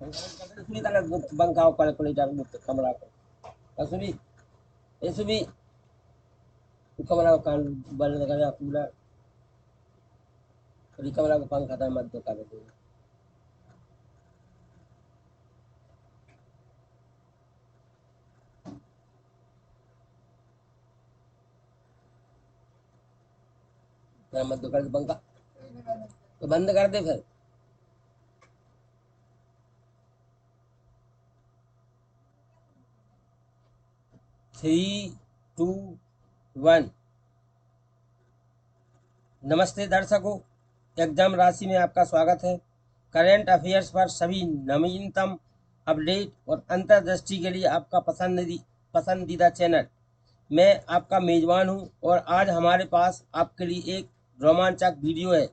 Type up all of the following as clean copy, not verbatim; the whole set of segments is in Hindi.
सुनी तक बंकाओ कैलकुलेटर मुक्त कमरा को सुनी ये सुनी कमरा को कान बंद कर पूरा कमरा को पंखा था मत कर दो मत कर पंखा तो बंद कर दे फिर 3, 2, 1। नमस्ते दर्शकों, एग्जाम राशि में आपका स्वागत है। करंट अफेयर्स पर सभी नवीनतम अपडेट और अंतर्दृष्टि के लिए आपका पसंदीदा चैनल। मैं आपका मेजबान हूं और आज हमारे पास आपके लिए एक रोमांचक वीडियो है।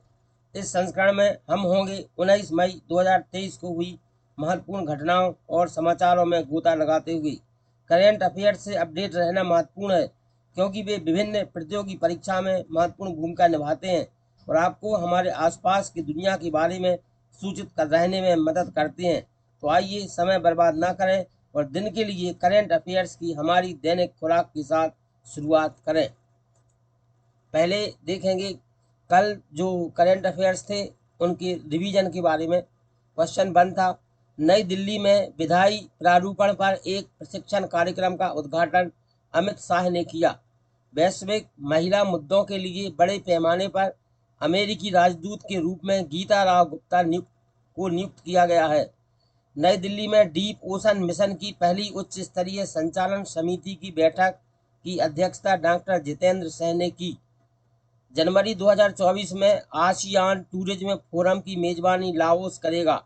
इस संस्करण में हम होंगे 19 मई 2023 को हुई महत्वपूर्ण घटनाओं और समाचारों में गोता लगाते हुए। करंट अफेयर से अपडेट रहना महत्वपूर्ण है क्योंकि वे विभिन्न प्रतियोगी परीक्षा में महत्वपूर्ण भूमिका निभाते हैं और आपको हमारे आसपास की दुनिया के बारे में सूचित कर रहने में मदद करते हैं। तो आइए समय बर्बाद ना करें और दिन के लिए करंट अफेयर्स की हमारी दैनिक खुराक के साथ शुरुआत करें। पहले देखेंगे कल जो करंट अफेयर्स थे उनके रिवीजन के बारे में। क्वेश्चन 1 था, नई दिल्ली में विधायी प्रारूपण पर एक प्रशिक्षण कार्यक्रम का उद्घाटन अमित शाह ने किया। वैश्विक महिला मुद्दों के लिए बड़े पैमाने पर अमेरिकी राजदूत के रूप में गीता राव गुप्ता को नियुक्त किया गया है। नई दिल्ली में डीप ओशन मिशन की पहली उच्च स्तरीय संचालन समिति की बैठक की अध्यक्षता डॉक्टर जितेंद्र सिंह ने की। जनवरी 2024 में आसियान टूरिज्म फोरम की मेजबानी लाओस करेगा।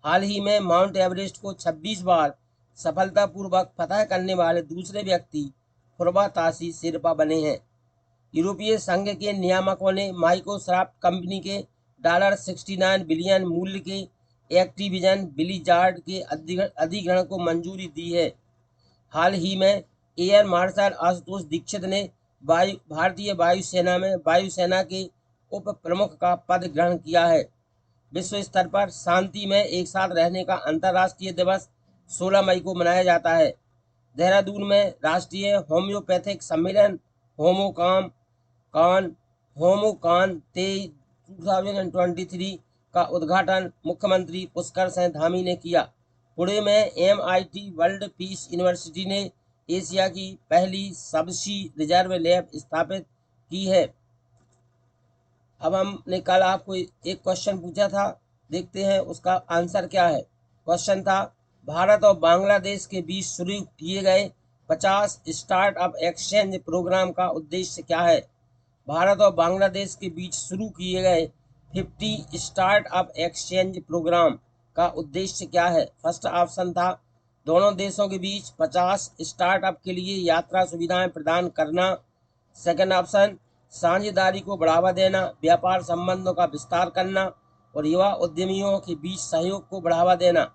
हाल ही में माउंट एवरेस्ट को 26 बार सफलतापूर्वक फतह करने वाले दूसरे व्यक्ति फुरबा तासी शेरपा बने हैं। यूरोपीय संघ के नियामकों ने माइक्रोसॉफ्ट कंपनी के $69 बिलियन मूल्य के एक्टिविजन ब्लिजार्ड के अधिग्रहण को मंजूरी दी है। हाल ही में एयर मार्शल आशुतोष दीक्षित ने भारतीय वायुसेना में वायुसेना के उप प्रमुख का पद ग्रहण किया है। विश्व स्तर पर शांति में एक साथ रहने का अंतर्राष्ट्रीय दिवस 16 मई को मनाया जाता है। देहरादून में राष्ट्रीय होम्योपैथिक सम्मेलन होमोकान 2023 का उद्घाटन मुख्यमंत्री पुष्कर सिंह धामी ने किया। पुणे में MIT वर्ल्ड पीस यूनिवर्सिटी ने एशिया की पहली सबसी रिजर्व लैब स्थापित की है। अब हमने कल आपको एक क्वेश्चन पूछा था, देखते हैं उसका आंसर क्या है। क्वेश्चन था, भारत और बांग्लादेश के बीच शुरू किए गए 50 स्टार्टअप एक्सचेंज प्रोग्राम का उद्देश्य क्या है। भारत और बांग्लादेश के बीच शुरू किए गए 50 स्टार्टअप एक्सचेंज प्रोग्राम का उद्देश्य क्या है। फर्स्ट ऑप्शन था, दोनों देशों के बीच 50 स्टार्टअप के लिए यात्रा सुविधाएं प्रदान करना। सेकंड ऑप्शन, साझेदारी को बढ़ावा देना, व्यापार संबंधों का विस्तार करना और युवा उद्यमियों के बीच सहयोग को बढ़ावा देना।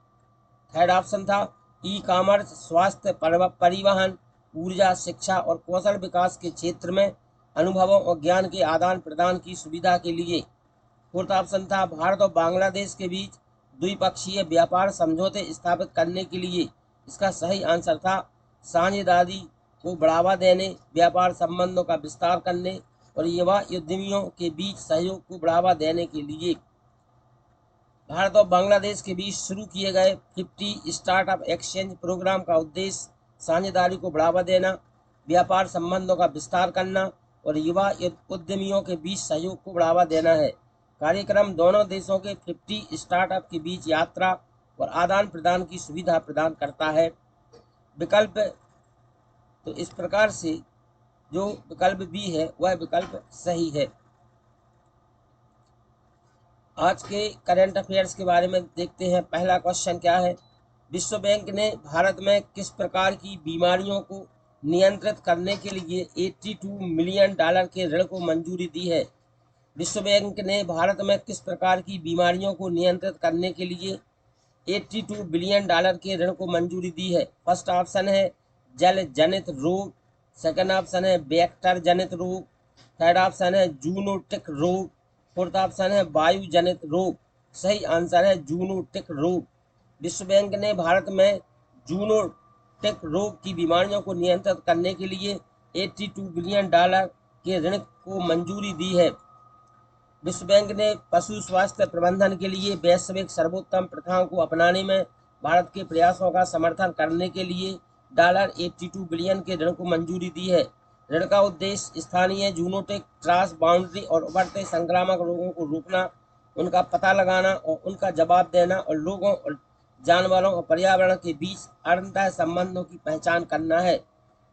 थर्ड ऑप्शन था, ई कॉमर्स, स्वास्थ्य, परिवहन, ऊर्जा, शिक्षा और कौशल विकास के क्षेत्र में अनुभवों और ज्ञान के आदान प्रदान की सुविधा के लिए। फोर्थ ऑप्शन था, भारत और बांग्लादेश के बीच द्विपक्षीय व्यापार समझौते स्थापित करने के लिए। इसका सही आंसर था, साझेदारी को बढ़ावा देने, व्यापार संबंधों का विस्तार करने और युवा उद्यमियों के बीच सहयोग को बढ़ावा देने के लिए। भारत और बांग्लादेश के बीच शुरू किए गए 50 स्टार्टअप एक्सचेंज प्रोग्राम का उद्देश्य साझेदारी को बढ़ावा देना, व्यापार संबंधों का विस्तार करना और युवा उद्यमियों के बीच सहयोग को बढ़ावा देना है। कार्यक्रम दोनों देशों के 50 स्टार्टअप के बीच यात्रा और आदान प्रदान की सुविधा प्रदान करता है। विकल्प तो इस प्रकार से जो विकल्प बी है वह विकल्प सही है। आज के करंट अफेयर्स के बारे में देखते हैं। पहला क्वेश्चन क्या है, विश्व बैंक ने भारत में किस प्रकार की बीमारियों को नियंत्रित करने के लिए $82 मिलियन के ऋण को मंजूरी दी है। विश्व बैंक ने भारत में किस प्रकार की बीमारियों को नियंत्रित करने के लिए $82 बिलियन के ऋण को मंजूरी दी है। फर्स्ट ऑप्शन है जल जनित रोग, सेकंड ऑप्शन है वेक्टर जनित रोग, थर्ड ऑप्शन है जूनोटिक रोग, फोर्थ ऑप्शन है वायु जनित रोग। सही आंसर है जूनोटिक रोग। विश्व बैंक ने भारत में जूनोटिक रोग की बीमारियों को नियंत्रित करने के लिए $82 बिलियन के ऋण को मंजूरी दी है। विश्व बैंक ने पशु स्वास्थ्य प्रबंधन के लिए वैश्विक सर्वोत्तम प्रथाओं को अपनाने में भारत के प्रयासों का समर्थन करने के लिए $82 बिलियन के ऋण को मंजूरी दी है। ऋण का उद्देश्य स्थानीय जूनोटिक, क्रॉस बाउंड्री और उभरते संक्रामक रोगों को रोकना, उनका पता लगाना और उनका जवाब देना और लोगों और जानवरों और पर्यावरण के बीच अंतः संबंधों की पहचान करना है।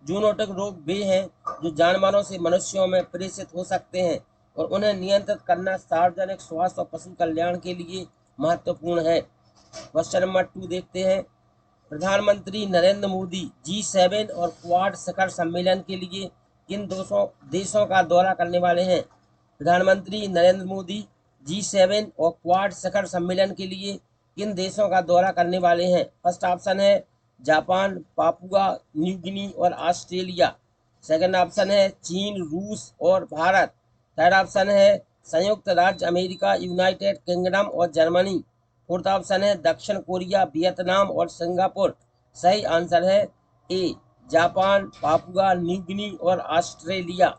जूनोटिक रोग वे हैं जो जानवरों से मनुष्यों में प्रेषित हो सकते हैं और उन्हें नियंत्रित करना सार्वजनिक स्वास्थ्य और पशु कल्याण के लिए महत्वपूर्ण है। क्वेश्चन नंबर 2 देखते हैं। प्रधानमंत्री नरेंद्र मोदी G7 और क्वाड शिखर सम्मेलन के लिए किन देशों का दौरा करने वाले हैं? प्रधानमंत्री नरेंद्र मोदी G7 और क्वाड शिखर सम्मेलन के लिए किन देशों का दौरा करने वाले हैं? फर्स्ट ऑप्शन है जापान, पापुआ न्यू गिनी और ऑस्ट्रेलिया। सेकंड ऑप्शन है चीन, रूस और भारत। थर्ड ऑप्शन है संयुक्त राज्य अमेरिका, यूनाइटेड किंगडम और जर्मनी। फोर्थ ऑप्शन है दक्षिण कोरिया, वियतनाम और सिंगापुर। सही आंसर है A Japan, Papua New Guinea और ऑस्ट्रेलिया।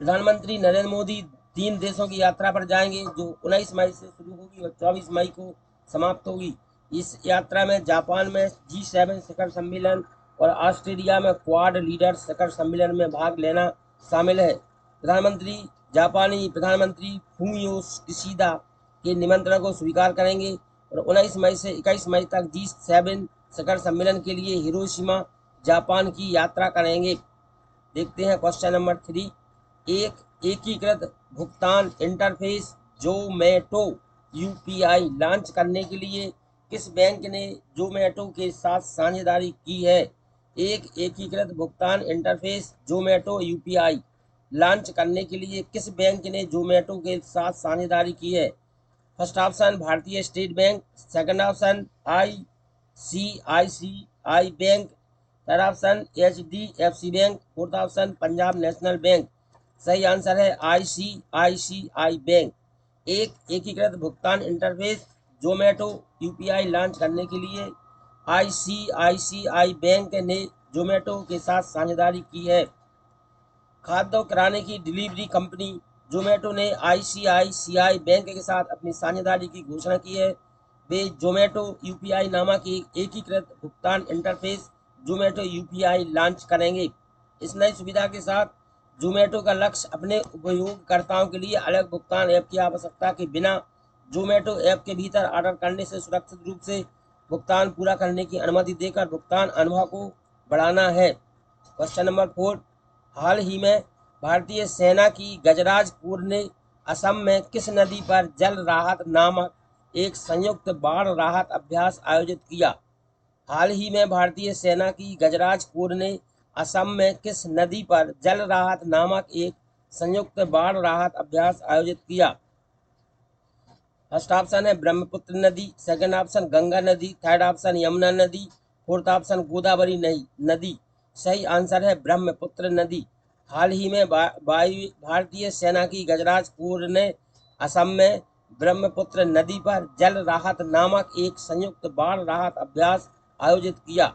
प्रधानमंत्री नरेंद्र मोदी 3 देशों की यात्रा पर जाएंगे जो 19 मई से शुरू होगी और 24 मई को समाप्त होगी। इस यात्रा में जापान में G7 शिखर सम्मेलन और ऑस्ट्रेलिया में क्वाड लीडर शिखर सम्मेलन में भाग लेना शामिल है। जापानी प्रधानमंत्री फूमियो किशिदा के निमंत्रण को स्वीकार करेंगे और 19 मई से 21 मई तक G7 शिखर सम्मेलन के लिए हिरोशिमा, जापान की यात्रा करेंगे। देखते हैं क्वेश्चन नंबर 3। एक एकीकृत भुगतान इंटरफेस जोमैटो UPI लॉन्च करने के लिए किस बैंक ने जोमैटो के साथ साझेदारी की है? एक एकीकृत भुगतान इंटरफेस जोमैटो UPI लॉन्च करने के लिए किस बैंक ने जोमैटो के साथ साझेदारी की है? फर्स्ट ऑप्शन भारतीय state bank, second option ICICI bank, third option HDFC bank, fourth option Punjab national bank. सही आंसर है ICICI बैंक। एक एकीकृत भुगतान इंटरफेस जोमैटो UPI लॉन्च करने के लिए ICICI बैंक ने जोमैटो के साथ साझेदारी की है। खाद्य और किराने की डिलीवरी कंपनी जोमैटो ने ICICI बैंक के साथ अपनी साझेदारी की घोषणा की है। वे जोमैटो UPI नामक एक एकीकृत भुगतान इंटरफेस जोमैटो UPI लॉन्च करेंगे। इस नई सुविधा के साथ जोमैटो का लक्ष्य अपने उपयोगकर्ताओं के लिए अलग भुगतान ऐप की आवश्यकता के बिना जोमैटो ऐप के भीतर ऑर्डर करने से सुरक्षित रूप से भुगतान पूरा करने की अनुमति देकर भुगतान अनुभव को बढ़ाना है। Question number 4। हाल ही में भारतीय सेना की गजराज कोर ने असम में किस नदी पर जल राहत नामक एक संयुक्त बाढ़ राहत अभ्यास आयोजित किया? हाल ही में भारतीय सेना की गजराज कोर ने असम में किस नदी पर जल राहत नामक एक संयुक्त बाढ़ राहत अभ्यास आयोजित किया? फर्स्ट ऑप्शन है ब्रह्मपुत्र नदी, सेकंड ऑप्शन गंगा नदी, थर्ड ऑप्शन यमुना नदी, फोर्थ ऑप्शन गोदावरी नदी। सही आंसर है ब्रह्मपुत्र नदी। हाल ही में भारतीय सेना की गजराज कोर ने असम में ब्रह्मपुत्र नदी पर जल राहत नामक एक संयुक्त बाढ़ राहत अभ्यास आयोजित किया।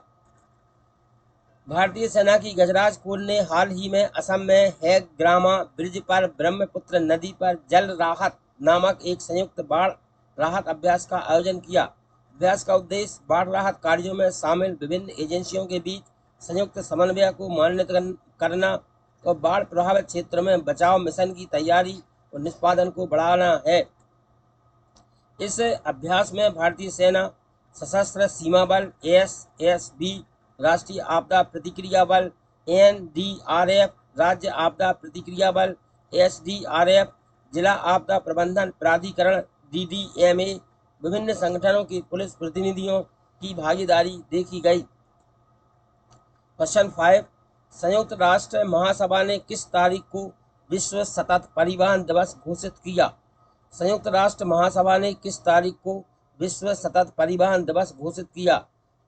भारतीय सेना की गजराज कोर ने हाल ही में असम में हैग्रामा ब्रिज पर ब्रह्मपुत्र नदी पर जल राहत नामक एक संयुक्त बाढ़ राहत अभ्यास का आयोजन किया। अभ्यास का उद्देश्य बाढ़ राहत कार्यों में शामिल विभिन्न एजेंसियों के बीच संयुक्त समन्वय को मान्यता करना और बाढ़ प्रभावित क्षेत्रों में बचाव मिशन की तैयारी और निष्पादन को बढ़ाना है। इस अभ्यास में भारतीय सेना, सशस्त्र सीमा बल SSB, राष्ट्रीय आपदा प्रतिक्रिया बल NDRF, राज्य आपदा प्रतिक्रिया बल SDRF, जिला आपदा प्रबंधन प्राधिकरण DDMA, विभिन्न संगठनों के पुलिस प्रतिनिधियों की भागीदारी देखी गई। क्वेश्चन 5। संयुक्त राष्ट्र महासभा ने किस तारीख को विश्व सतत परिवहन दिवस घोषित किया? संयुक्त राष्ट्र महासभा ने किस तारीख को विश्व सतत परिवहन दिवस घोषित किया?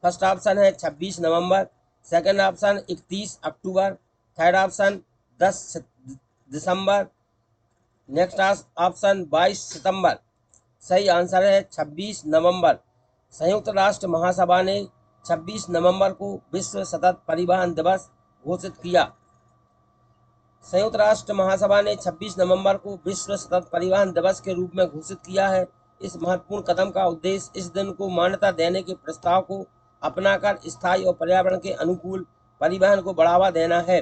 फर्स्ट ऑप्शन है 26 नवंबर, सेकंड ऑप्शन 31 अक्टूबर, थर्ड ऑप्शन 10 दिसंबर, नेक्स्ट ऑप्शन 22 सितंबर। सही आंसर है 26 नवंबर। संयुक्त राष्ट्र महासभा ने 26 नवंबर को विश्व सतत परिवहन दिवस घोषित किया। संयुक्त राष्ट्र महासभा ने 26 नवंबर को विश्व सतत परिवहन दिवस के रूप में घोषित किया है। इस महत्वपूर्ण कदम का उद्देश्य इस दिन को मान्यता देने के प्रस्ताव को अपनाकर स्थायी और पर्यावरण के अनुकूल परिवहन को बढ़ावा देना है।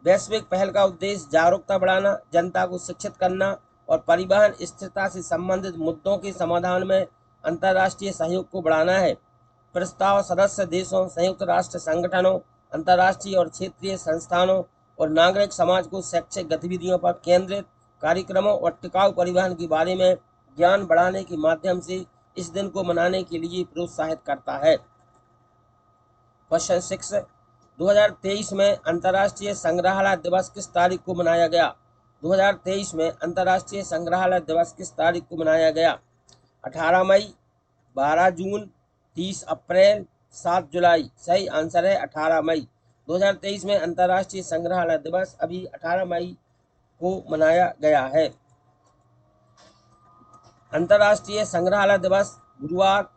वैश्विक पहल का उद्देश्य जागरूकता बढ़ाना, जनता को शिक्षित करना और परिवहन स्थिरता से संबंधित मुद्दों के समाधान में अंतर्राष्ट्रीय सहयोग को बढ़ाना है। प्रस्ताव सदस्य देशों, संयुक्त राष्ट्र संगठनों, अंतर्राष्ट्रीय और क्षेत्रीय संस्थानों और नागरिक समाज को शैक्षिक गतिविधियों पर केंद्रित कार्यक्रमों और टिकाऊ परिवहन के बारे में ज्ञान बढ़ाने के माध्यम से इस दिन को मनाने के लिए प्रोत्साहित करता है। क्वेश्चन 6, 2023 में अंतर्राष्ट्रीय संग्रहालय दिवस किस तारीख को मनाया गया? 2023 में अंतर्राष्ट्रीय संग्रहालय दिवस किस तारीख को मनाया गया? 18 मई, 12 जून, 30 अप्रैल, 7 जुलाई। सही आंसर है 18 मई। 2023 में अंतर्राष्ट्रीय संग्रहालय दिवस अभी 18 मई को मनाया गया है। अंतर्राष्ट्रीय संग्रहालय दिवस गुरुवार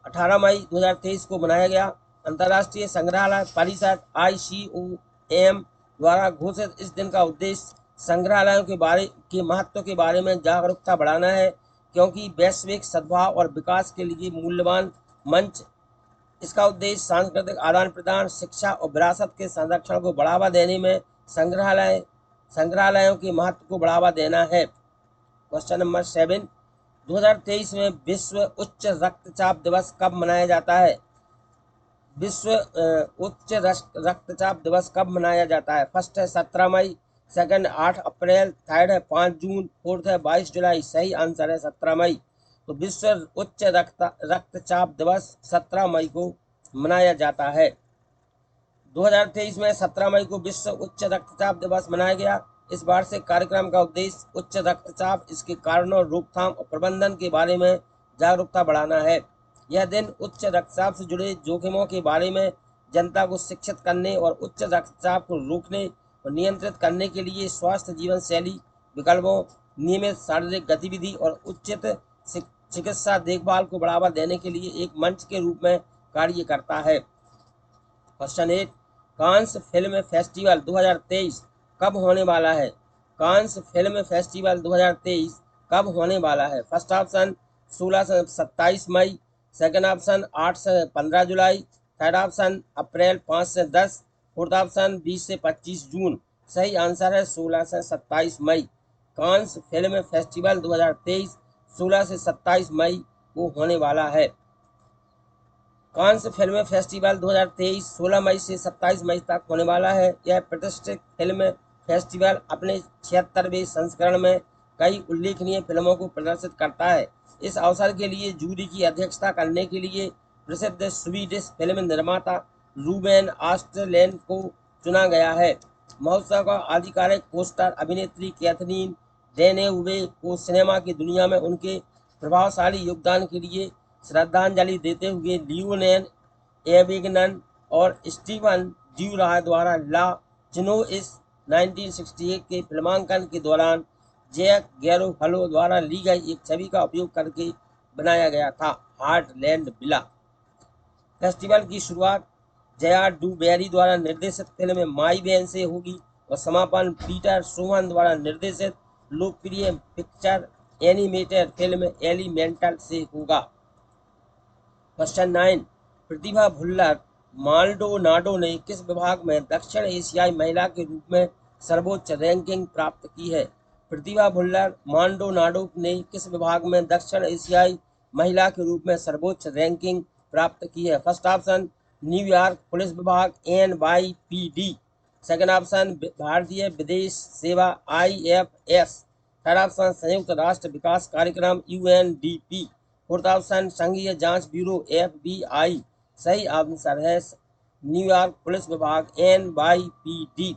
18 मई 2023 को मनाया गया। अंतर्राष्ट्रीय संग्रहालय परिषद ICOM द्वारा घोषित इस दिन का उद्देश्य संग्रहालयों के महत्व के बारे में जागरूकता बढ़ाना है, क्योंकि वैश्विक सद्भाव और विकास के लिए मूल्यवान मंच। इसका उद्देश्य सांस्कृतिक आदान प्रदान, शिक्षा और विरासत के संरक्षण को बढ़ावा देने में संग्रहालयों के महत्व को बढ़ावा देना है। क्वेश्चन नंबर 7, 2023 में विश्व उच्च रक्तचाप दिवस कब मनाया जाता है? विश्व उच्च रक्तचाप दिवस कब मनाया जाता है? फर्स्ट है 17 मई, सेकंड 8 अप्रैल, थर्ड है 5 जून, फोर्थ है 22 जुलाई। सही आंसर है 17 मई। तो विश्व उच्च रक्तचाप दिवस 17 मई को मनाया जाता है। 2023 में 17 मई को विश्व उच्च रक्तचाप दिवस मनाया गया। इस वार्षिक कार्यक्रम का उद्देश्य उच्च रक्तचाप, इसके कारणों, रोकथाम और प्रबंधन के बारे में जागरूकता बढ़ाना है। यह दिन उच्च रक्तचाप से जुड़े जोखिमों के बारे में जनता को शिक्षित करने और उच्च रक्तचाप को रोकने और नियंत्रित करने के लिए स्वास्थ्य जीवन शैली विकल्पों, नियमित शारीरिक गतिविधि और उचित चिकित्सा देखभाल को बढ़ावा देने के लिए एक मंच के रूप में कार्य करता है। क्वेश्चन 8, कांस फिल्म फेस्टिवल 2023 कब होने वाला है? कांस फिल्म फेस्टिवल 2023 कब होने वाला है? फर्स्ट ऑप्शन 16 से 27 मई, सेकंड ऑप्शन 8 से 15 जुलाई, थर्ड ऑप्शन अप्रैल 5 से 10, फोर्थ ऑप्शन 20 से 25 जून। सही आंसर है 16 से 27 मई। कांस फिल्म फेस्टिवल 2023 16 से 27 मई को होने वाला है। कांस फिल्म फेस्टिवल 2023 16 मई से 27 मई तक होने वाला है। यह प्रतिष्ठित फिल्म फेस्टिवल अपने 76वें संस्करण में कई उल्लेखनीय फिल्मों को प्रदर्शित करता है। इस अवसर के लिए जूरी की अध्यक्षता करने के लिए प्रसिद्ध स्वीडिश फिल्म निर्माता रूबेन ऑस्टलैंड को चुना गया है। महोत्सव का आधिकारिक पोस्टर अभिनेत्री कैथरीन डेनेउवे को सिनेमा की दुनिया में उनके प्रभावशाली योगदान के लिए श्रद्धांजलि देते हुए लियोनेल एबिगनन और स्टीवन ड्यूराय द्वारा ला चिनोइस 1968 के फिल्मांकन के दौरान जैक गैरोफलो द्वारा ली गई एक छवि का उपयोग करके बनाया गया था, हार्टलैंड विला। फेस्टिवल की शुरुआत जयार्ड डू बेरी द्वारा निर्देशित फिल्म माई बहन से होगी और समापन पीटर सोहन द्वारा निर्देशित लोकप्रिय पिक्चर एनिमेटेड फिल्म एलिमेंटल से होगा। क्वेश्चन 9, प्रतिभा भुल्लर माल्डोनाडो ने किस विभाग में दक्षिण एशियाई महिला के रूप में सर्वोच्च रैंकिंग प्राप्त की है? प्रतिभा भुल्लर माल्डोनाडो ने किस विभाग में दक्षिण एशियाई महिला के रूप में सर्वोच्च रैंकिंग प्राप्त की है? फर्स्ट ऑप्शन न्यूयॉर्क पुलिस विभाग NYPD, सेकंड ऑप्शन भारतीय विदेश सेवा IFS, थर्ड ऑप्शन संयुक्त राष्ट्र विकास कार्यक्रम UNDP, फोर्थ ऑप्शन संघीय जांच ब्यूरो FBI। सही आंसर है न्यूयॉर्क पुलिस विभाग NYPD।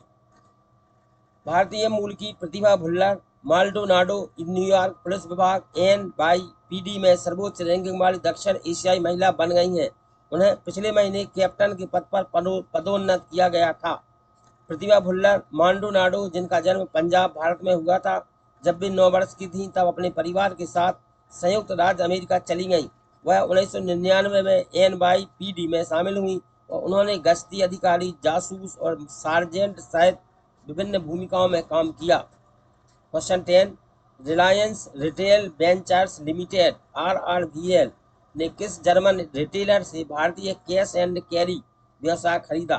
भारतीय मूल की प्रतिभा भुल्लर माल्डोनाडो न्यूयॉर्क पुलिस विभाग NYPD में सर्वोच्च रैंकिंग वाली दक्षिण एशियाई महिला बन गई हैं। उन्हें पिछले महीने कैप्टन के पद पर पदोन्नत किया गया था। प्रतिभा भुल्लर माल्डोनाडो, जिनका जन्म पंजाब भारत में हुआ था, जब वे 9 वर्ष की थीं तब अपने परिवार के साथ संयुक्त राज्य अमेरिका चली गईं। वह 1999 में NYPD में शामिल हुई और उन्होंने गश्ती अधिकारी, जासूस और सार्जेंट सहित विभिन्न भूमिकाओं में काम किया। क्वेश्चन 10, रिलायंस रिटेल वेंचर्स लिमिटेड RRVL ने किस जर्मन रिटेलर से भारतीय कैश एंड कैरी व्यवसाय खरीदा?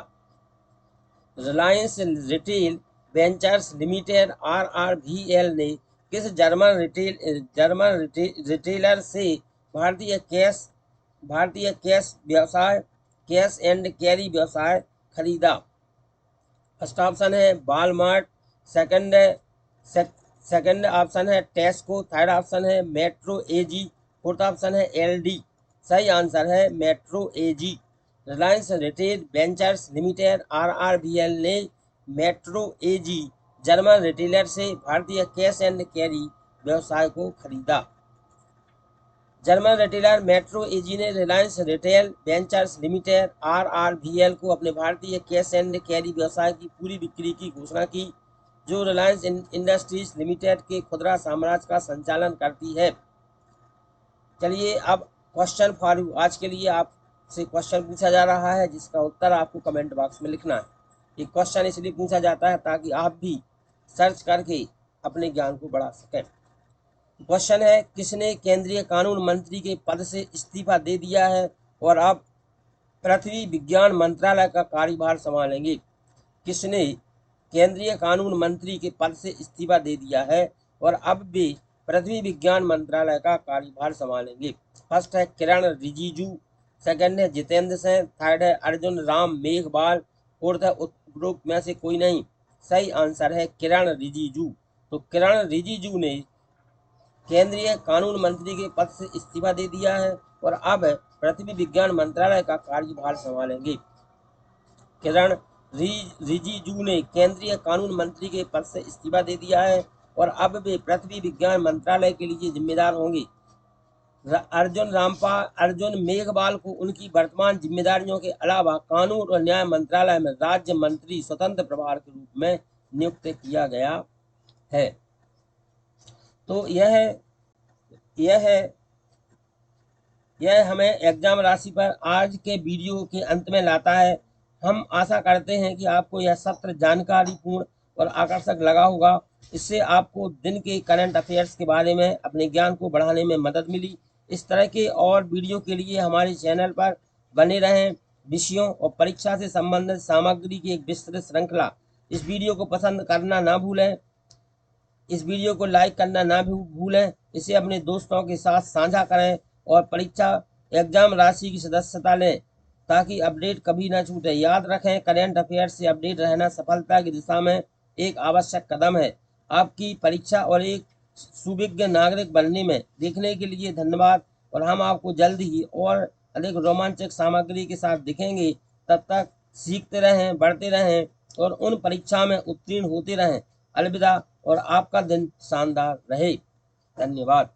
रिलायंस रिटेल वेंचर्स लिमिटेड RRVL ने किस जर्मन रिटेलर से भारतीय कैश एंड कैरी व्यवसाय खरीदा? फर्स्ट ऑप्शन है वॉलमार्ट, सेकंड ऑप्शन है टेस्को, थर्ड ऑप्शन है मेट्रो एजी, फोर्थ ऑप्शन है LD। सही आंसर है Metro AG. Reliance Retail Ventures Limited RRVL ने मेट्रो एजी जर्मन रिटेलर से भारतीय कैश एंड कैरी व्यवसाय को खरीदा। जर्मन रिटेलर मेट्रो एजी ने रिलायंस रिटेल वेंचर्स लिमिटेड RRVL को अपने भारतीय कैश एंड कैरी व्यवसाय की पूरी बिक्री की घोषणा की, जो रिलायंस इंडस्ट्रीज लिमिटेड के खुदरा साम्राज्य का संचालन करती है। चलिए अब क्वेश्चन फॉर यू, आज के लिए आपसे क्वेश्चन पूछा जा रहा है जिसका उत्तर आपको कमेंट बॉक्स में लिखना है। ये क्वेश्चन इसलिए पूछा जाता है ताकि आप भी सर्च करके अपने ज्ञान को बढ़ा सकें। क्वेश्चन है, किसने केंद्रीय कानून मंत्री के पद से इस्तीफा दे दिया है और अब पृथ्वी विज्ञान मंत्रालय का कार्यभार संभालेंगे? किसने केंद्रीय कानून मंत्री के पद से इस्तीफा दे दिया है और अब वे पृथ्वी विज्ञान मंत्रालय का कार्यभार संभालेंगे? फर्स्ट है किरण रिजिजू, सेकंड है जितेंद्र सिंह, थर्ड है अर्जुन राम मेघवाल, फोर्थ है उपरोक्त में से कोई नहीं। सही आंसर है किरण रिजिजू। तो किरण रिजिजू ने केंद्रीय कानून मंत्री के पद से इस्तीफा दे दिया है और अब पृथ्वी विज्ञान मंत्रालय का कार्यभार संभालेंगे। किरण रिजिजू ने केंद्रीय कानून मंत्री के पद से इस्तीफा दे दिया है और अब वे पृथ्वी विज्ञान मंत्रालय के लिए जिम्मेदार होंगे। अर्जुन मेघवाल को उनकी वर्तमान जिम्मेदारियों के अलावा कानून और न्याय मंत्रालय में राज्य मंत्री स्वतंत्र प्रभार के रूप में नियुक्त किया गया है। तो यह हमें एग्जाम राशि पर आज के वीडियो के अंत में लाता है। हम आशा करते हैं कि आपको यह सत्र जानकारीपूर्ण और आकर्षक लगा होगा। इससे आपको दिन के करंट अफेयर्स के बारे में अपने ज्ञान को बढ़ाने में मदद मिली। इस तरह के और वीडियो के लिए हमारे चैनल पर बने रहें। विषयों और परीक्षा से संबंधित सामग्री की एक विस्तृत श्रृंखला। इस वीडियो को पसंद करना ना भूलें, इस वीडियो को लाइक करना ना भूलें, इसे अपने दोस्तों के साथ साझा करें और परीक्षा एग्जाम राशि की सदस्यता लें ताकि अपडेट कभी ना छूटे। याद रखें, करंट अफेयर से अपडेट रहना सफलता की दिशा में एक आवश्यक कदम है। आपकी परीक्षा और एक सुविज्ञ नागरिक बनने में देखने के लिए धन्यवाद और हम आपको जल्द ही और अधिक रोमांचक सामग्री के साथ दिखेंगे। तब तक सीखते रहें, बढ़ते रहें और उन परीक्षा में उत्तीर्ण होते रहें। अलविदा और आपका दिन शानदार रहे। धन्यवाद।